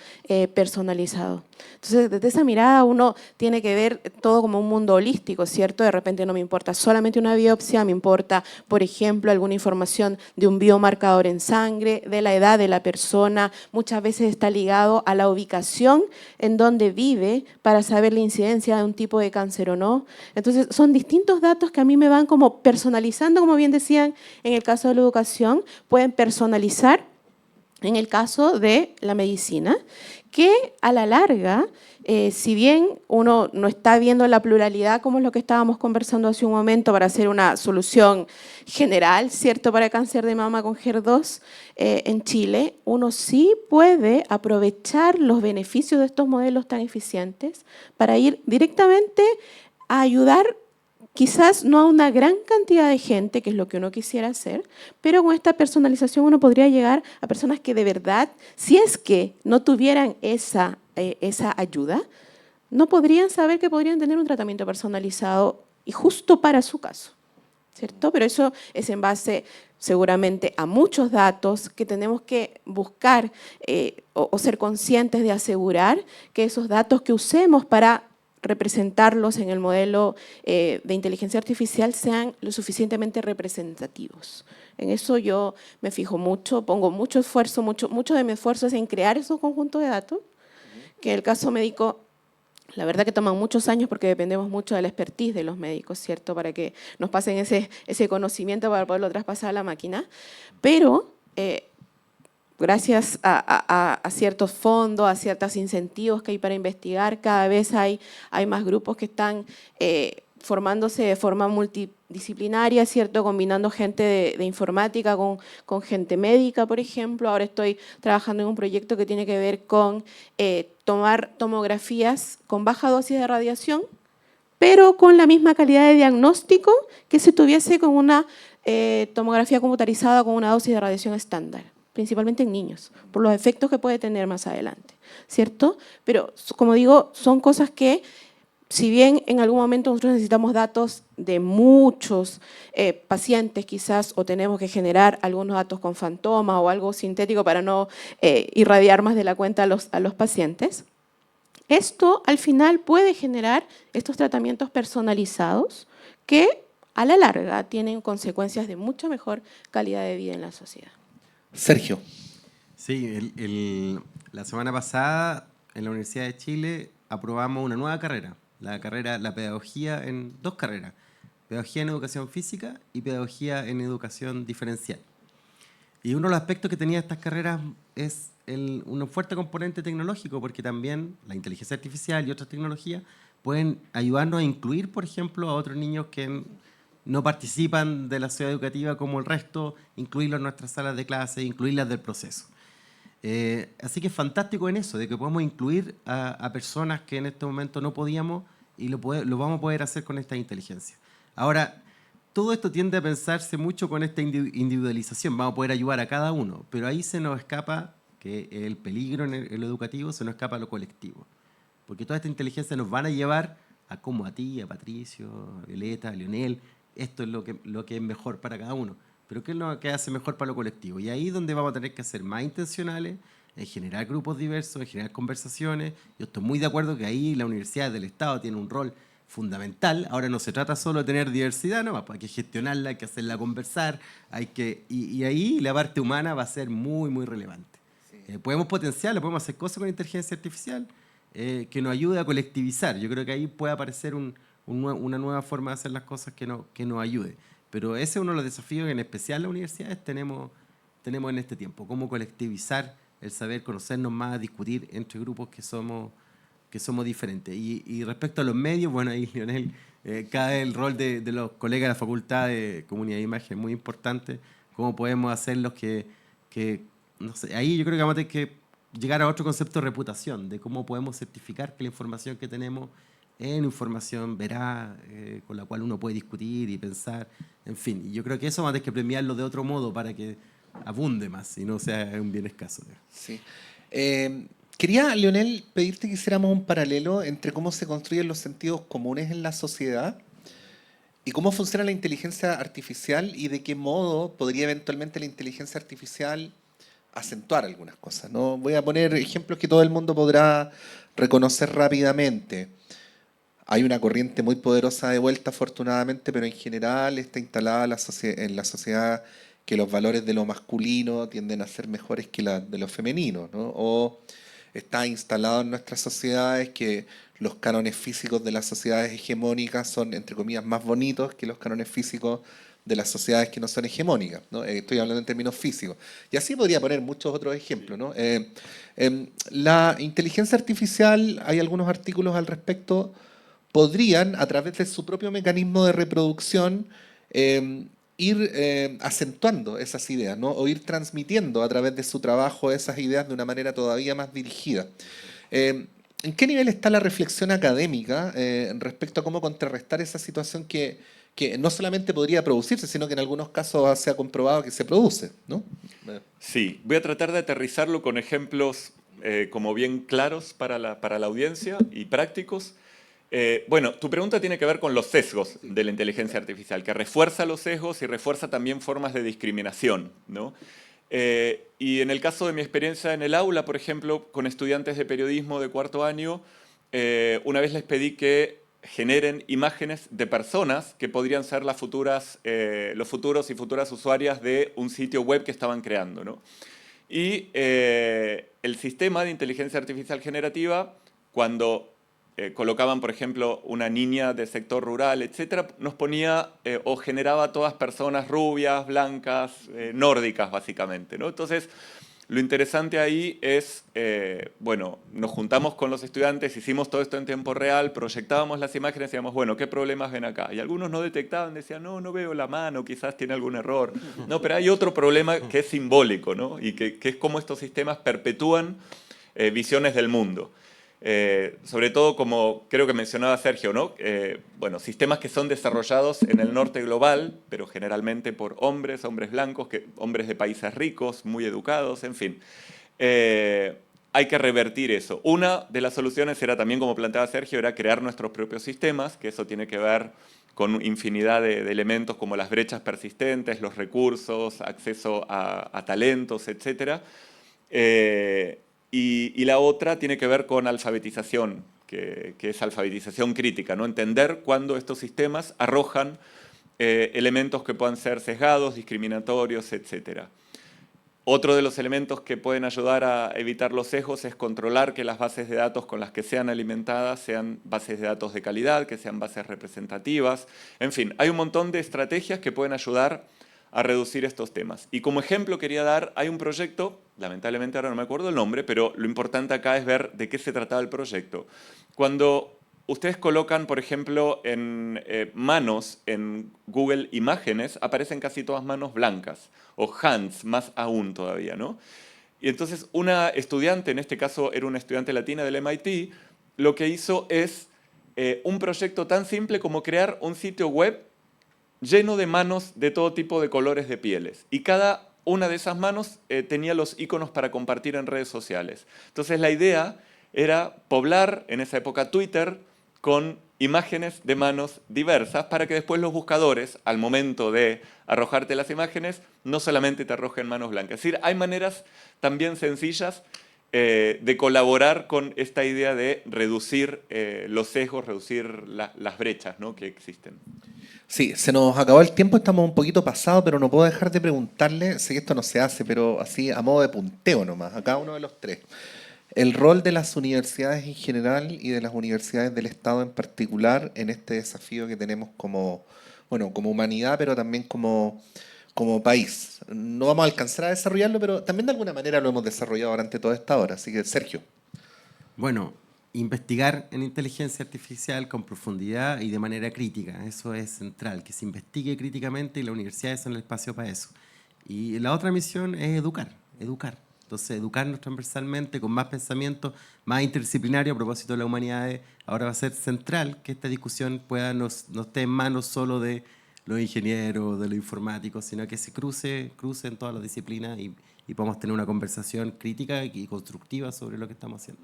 personalizado. Entonces, desde esa mirada uno tiene que ver todo como un mundo holístico, ¿cierto? De repente no me importa solamente una biopsia, me importa, por ejemplo, alguna información de un biomarcador en sangre, de la edad de la persona, muchas veces está ligado a la ubicación en donde vive para saber la incidencia de un tipo de cáncer o no. Entonces, son distintos datos que a mí me van como personalizando, como bien decían, en el caso de la educación, pueden personalizar en el caso de la medicina, que a la larga, si bien uno no está viendo la pluralidad, como es lo que estábamos conversando hace un momento, para hacer una solución general, ¿cierto?, para cáncer de mama con HER2 en Chile, uno sí puede aprovechar los beneficios de estos modelos tan eficientes para ir directamente a ayudar quizás no a una gran cantidad de gente, que es lo que uno quisiera hacer, pero con esta personalización uno podría llegar a personas que de verdad, si es que no tuvieran esa ayuda, no podrían saber que podrían tener un tratamiento personalizado y justo para su caso, ¿cierto? Pero eso es en base seguramente a muchos datos que tenemos que buscar o ser conscientes de asegurar que esos datos que usemos para representarlos en el modelo de inteligencia artificial sean lo suficientemente representativos. En eso yo me fijo mucho, pongo mucho esfuerzo, mucho de mi esfuerzo es en crear esos conjuntos de datos, que en el caso médico, la verdad que toman muchos años porque dependemos mucho de la expertise de los médicos, ¿cierto? Para que nos pasen ese conocimiento para poderlo traspasar a la máquina. Pero gracias a ciertos fondos, a ciertos incentivos que hay para investigar, cada vez hay más grupos que están formándose de forma multidisciplinaria, ¿cierto? Combinando gente de informática con gente médica, por ejemplo. Ahora estoy trabajando en un proyecto que tiene que ver con tomar tomografías con baja dosis de radiación, pero con la misma calidad de diagnóstico que se tuviese con una tomografía computarizada con una dosis de radiación estándar, principalmente en niños, por los efectos que puede tener más adelante, ¿cierto? Pero, como digo, son cosas que, si bien en algún momento nosotros necesitamos datos de muchos pacientes quizás, o tenemos que generar algunos datos con fantoma o algo sintético para no irradiar más de la cuenta a los pacientes, esto al final puede generar estos tratamientos personalizados que a la larga tienen consecuencias de mucha mejor calidad de vida en la sociedad. Sergio. Sí, la semana pasada en la Universidad de Chile aprobamos una nueva carrera, la pedagogía en 2 carreras, pedagogía en educación física y pedagogía en educación diferencial. Y uno de los aspectos que tenía estas carreras es un fuerte componente tecnológico, porque también la inteligencia artificial y otras tecnologías pueden ayudarnos a incluir, por ejemplo, a otros niños que no participan de la sociedad educativa como el resto, incluirlos en nuestras salas de clase, incluirlas del proceso. Así que es fantástico en eso, de que podemos incluir a personas que en este momento no podíamos y lo vamos a poder hacer con esta inteligencia. Ahora, todo esto tiende a pensarse mucho con esta individualización, vamos a poder ayudar a cada uno, pero ahí se nos escapa, que el peligro en lo educativo se nos escapa a lo colectivo, porque toda esta inteligencia nos van a llevar a como a ti, a Patricio, a Violeta, a Leonel, esto es lo que es mejor para cada uno, pero ¿qué es lo que hace mejor para lo colectivo? Y ahí es donde vamos a tener que ser más intencionales, en generar grupos diversos, en generar conversaciones. Yo estoy muy de acuerdo que ahí la Universidad del Estado tiene un rol fundamental. Ahora no se trata solo de tener diversidad, no, hay que gestionarla, hay que hacerla conversar, y ahí la parte humana va a ser muy, muy relevante. Sí. Podemos potenciarla, podemos hacer cosas con inteligencia artificial que nos ayude a colectivizar. Yo creo que ahí puede aparecer una nueva forma de hacer las cosas que nos ayude. Pero ese es uno de los desafíos que en especial las universidades tenemos en este tiempo, cómo colectivizar el saber, conocernos más, discutir entre grupos que somos diferentes. Y respecto a los medios, bueno, ahí Leonel, cada vez el rol de los colegas de la Facultad de Comunidad de Imagen es muy importante, cómo podemos hacerlos que no sé, ahí yo creo que vamos a tener que llegar a otro concepto de reputación, de cómo podemos certificar que la información que tenemos es una información veraz, con la cual uno puede discutir y pensar, en fin. Y yo creo que eso vamos a tener que premiarlo de otro modo para que abunde más y no sea un bien escaso. Sí. Quería, Leonel, pedirte que hiciéramos un paralelo entre cómo se construyen los sentidos comunes en la sociedad y cómo funciona la inteligencia artificial y de qué modo podría eventualmente la inteligencia artificial acentuar algunas cosas, ¿no? Voy a poner ejemplos que todo el mundo podrá reconocer rápidamente. Hay una corriente muy poderosa de vuelta, afortunadamente, pero en general está instalada en la sociedad que los valores de lo masculino tienden a ser mejores que de lo femenino, ¿no? O está instalado en nuestras sociedades que los cánones físicos de las sociedades hegemónicas son, entre comillas, más bonitos que los cánones físicos de las sociedades que no son hegemónicas, ¿no? Estoy hablando en términos físicos. Y así podría poner muchos otros ejemplos, ¿no? La inteligencia artificial, hay algunos artículos al respecto, podrían, a través de su propio mecanismo de reproducción, ir acentuando esas ideas, ¿no? O ir transmitiendo a través de su trabajo esas ideas de una manera todavía más dirigida. ¿En qué nivel está la reflexión académica respecto a cómo contrarrestar esa situación que no solamente podría producirse, sino que en algunos casos se ha comprobado que se produce, ¿no? Sí, voy a tratar de aterrizarlo con ejemplos como bien claros para la audiencia y prácticos. Bueno, tu pregunta tiene que ver con los sesgos de la inteligencia artificial, que refuerza los sesgos y refuerza también formas de discriminación, ¿no? Y en el caso de mi experiencia en el aula, por ejemplo, con estudiantes de periodismo de cuarto año, una vez les pedí que generen imágenes de personas que podrían ser los futuros y futuras usuarias de un sitio web que estaban creando, ¿no? Y el sistema de inteligencia artificial generativa, cuando colocaban, por ejemplo, una niña de sector rural, etcétera, nos ponía o generaba todas personas rubias, blancas, nórdicas, básicamente, ¿no? Entonces, lo interesante ahí es, bueno, nos juntamos con los estudiantes, hicimos todo esto en tiempo real, proyectábamos las imágenes y decíamos, bueno, ¿qué problemas ven acá? Y algunos no detectaban, decían, no veo la mano, quizás tiene algún error. No, pero hay otro problema que es simbólico, ¿no? Y que es cómo estos sistemas perpetúan visiones del mundo. Sobre todo, como creo que mencionaba Sergio, ¿no? Bueno, sistemas que son desarrollados en el norte global, pero generalmente por hombres blancos, hombres de países ricos, muy educados, en fin. Hay que revertir eso. Una de las soluciones era también, como planteaba Sergio, era crear nuestros propios sistemas, que eso tiene que ver con infinidad de elementos como las brechas persistentes, los recursos, acceso a talentos, etc. Y la otra tiene que ver con alfabetización, que es alfabetización crítica, ¿no? Entender cuándo estos sistemas arrojan elementos que puedan ser sesgados, discriminatorios, etc. Otro de los elementos que pueden ayudar a evitar los sesgos es controlar que las bases de datos con las que sean alimentadas sean bases de datos de calidad, que sean bases representativas. En fin, hay un montón de estrategias que pueden ayudar a reducir estos temas. Y como ejemplo quería dar, hay un proyecto, lamentablemente ahora no me acuerdo el nombre, pero lo importante acá es ver de qué se trataba el proyecto. Cuando ustedes colocan, por ejemplo, en manos en Google Imágenes, aparecen casi todas manos blancas, o hands, más aún todavía, ¿no? Y entonces una estudiante, en este caso era una estudiante latina del MIT, lo que hizo es un proyecto tan simple como crear un sitio web lleno de manos de todo tipo de colores de pieles. Y cada una de esas manos tenía los iconos para compartir en redes sociales. Entonces la idea era poblar, en esa época, Twitter con imágenes de manos diversas para que después los buscadores, al momento de arrojarte las imágenes, no solamente te arrojen manos blancas. Es decir, hay maneras también sencillas de colaborar con esta idea de reducir los sesgos, reducir las brechas, ¿no?, que existen. Sí, se nos acabó el tiempo, estamos un poquito pasados, pero no puedo dejar de preguntarle, sé que esto no se hace, pero así a modo de punteo nomás, a cada uno de los tres. El rol de las universidades en general y de las universidades del Estado en particular en este desafío que tenemos como, bueno, como humanidad, pero también como país. No vamos a alcanzar a desarrollarlo, pero también de alguna manera lo hemos desarrollado durante toda esta hora. Así que, Sergio. Bueno, investigar en inteligencia artificial con profundidad y de manera crítica, eso es central, que se investigue críticamente y las universidades son el espacio para eso. Y la otra misión es educar. Entonces, educarnos transversalmente, con más pensamiento, más interdisciplinario a propósito de las humanidades. Ahora va a ser central que esta discusión no esté en manos solo de los ingenieros, de los informáticos, sino que se cruce en todas las disciplinas y podamos tener una conversación crítica y constructiva sobre lo que estamos haciendo.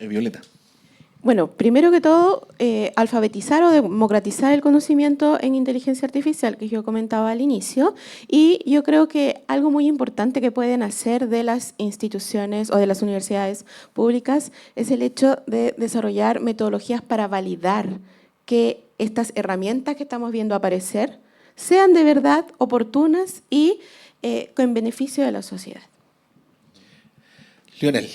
Violeta. Bueno, primero que todo, alfabetizar o democratizar el conocimiento en inteligencia artificial, que yo comentaba al inicio, y yo creo que algo muy importante que pueden hacer de las instituciones o de las universidades públicas es el hecho de desarrollar metodologías para validar que estas herramientas que estamos viendo aparecer sean de verdad oportunas y con beneficio de la sociedad. Lionel.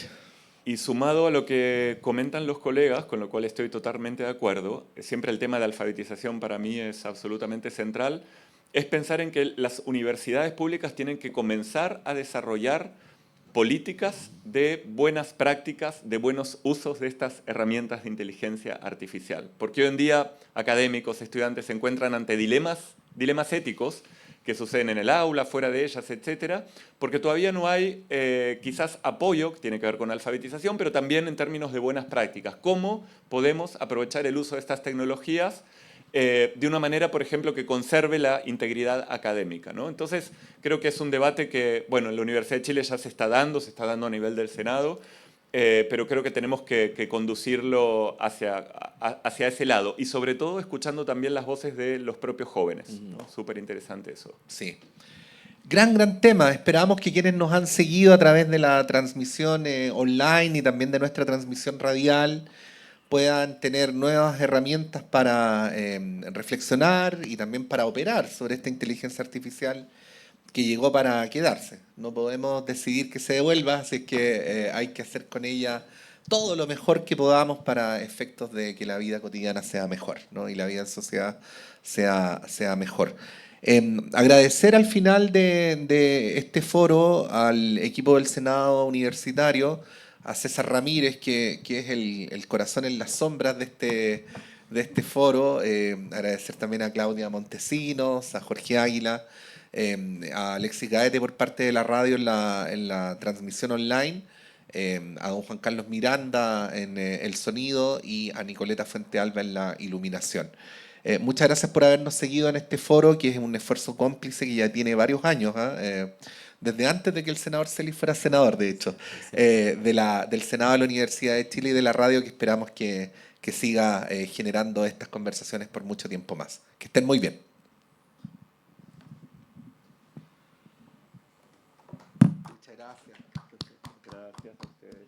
Y sumado a lo que comentan los colegas, con lo cual estoy totalmente de acuerdo, siempre el tema de alfabetización para mí es absolutamente central, es pensar en que las universidades públicas tienen que comenzar a desarrollar políticas de buenas prácticas, de buenos usos de estas herramientas de inteligencia artificial. Porque hoy en día académicos, estudiantes se encuentran ante dilemas éticos que suceden en el aula, fuera de ellas, etcétera, porque todavía no hay quizás apoyo, que tiene que ver con alfabetización, pero también en términos de buenas prácticas. ¿Cómo podemos aprovechar el uso de estas tecnologías de una manera, por ejemplo, que conserve la integridad académica, ¿no? Entonces, creo que es un debate que, bueno, en la Universidad de Chile ya se está dando a nivel del Senado, pero creo que tenemos que conducirlo hacia ese lado y sobre todo escuchando también las voces de los propios jóvenes. ¿No? Súper interesante eso. Sí. Gran tema. Esperamos que quienes nos han seguido a través de la transmisión online y también de nuestra transmisión radial puedan tener nuevas herramientas para reflexionar y también para operar sobre esta inteligencia artificial que llegó para quedarse. No podemos decidir que se devuelva, así es que hay que hacer con ella todo lo mejor que podamos para efectos de que la vida cotidiana sea mejor, ¿no? Y la vida en sociedad sea mejor. Agradecer al final de este foro al equipo del Senado Universitario, a César Ramírez, que es el corazón en las sombras de este foro. Agradecer también a Claudia Montesinos, a Jorge Águila, a Alexis Gaete por parte de la radio en la transmisión online, a don Juan Carlos Miranda en el sonido y a Nicoleta Fuentealba en la iluminación. Muchas gracias por habernos seguido en este foro, que es un esfuerzo cómplice que ya tiene varios años, desde antes de que el senador Celis fuera senador, de hecho, del Senado de la Universidad de Chile y de la radio, que esperamos que siga generando estas conversaciones por mucho tiempo más. Que estén muy bien. Muchas gracias. Gracias a ustedes.